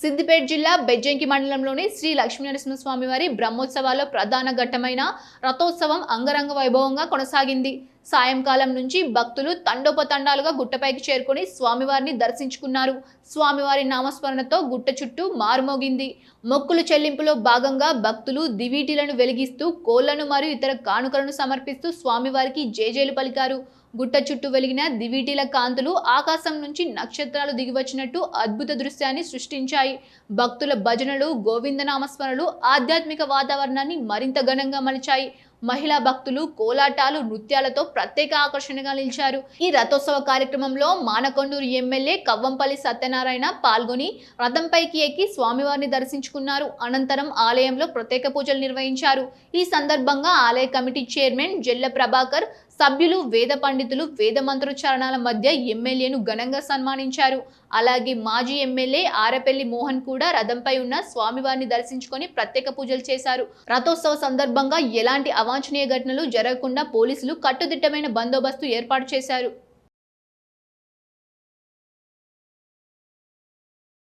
సిద్దిపేట జిల్లా బెజ్జంకి మండలంలోని శ్రీ లక్ష్మీనరసింహస్వామి వారి బ్రహ్మోత్సవాల్లో ప్రధాన ఘట్టమైన రథోత్సవం అంగరంగ వైభవంగా కొనసాగింది. సాయంకాలం నుంచి భక్తులు తండోపతండాలుగా గుట్టపైకి చేరుకొని స్వామివారిని దర్శించుకున్నారు. స్వామివారి నామస్మరణతో గుట్ట చుట్టూ మారుమోగింది. మొక్కులు చెల్లింపులో భాగంగా భక్తులు దివీటీలను వెలిగిస్తూ కోళ్లను మరియు ఇతర కానుకలను సమర్పిస్తూ స్వామివారికి జేజేలు పలికారు. గుట్ట చుట్టూ వెలిగిన దివీటీల కాంతులు ఆకాశం నుంచి నక్షత్రాలు దిగివచ్చినట్టు అద్భుత దృశ్యాన్ని సృష్టించాయి. భక్తుల భజనలు, గోవిందనామస్మరణలు ఆధ్యాత్మిక వాతావరణాన్ని మరింత ఘనంగా మలిచాయి. మహిళా భక్తులు కోలాటాలు, నృత్యాలతో ప్రత్యేక ఆకర్షణగా నిలిచారు. ఈ రథోత్సవ కార్యక్రమంలో మానకొండూరు ఎమ్మెల్యే కవ్వంపల్లి సత్యనారాయణ పాల్గొని రథంపైకి ఎక్కి స్వామివారిని దర్శించుకున్నారు. అనంతరం ఆలయంలో ప్రత్యేక పూజలు నిర్వహించారు. ఈ సందర్భంగా ఆలయ కమిటీ చైర్మన్ జెల్ల ప్రభాకర్, సభ్యులు, వేద పండితులు వేద మంత్రోచ్చారణల మధ్య ఎమ్మెల్యేను ఘనంగా సన్మానించారు. అలాగే మాజీ ఎమ్మెల్యే ఆరపల్లి మోహన్ కూడా రథంపై ఉన్న స్వామివారిని దర్శించుకొని ప్రత్యేక పూజలు చేశారు. రథోత్సవ సందర్భంగా ఎలాంటి అవాంఛనీయ ఘటనలు జరగకుండా పోలీసులు కట్టుదిట్టమైన బందోబస్తు ఏర్పాటు చేశారు.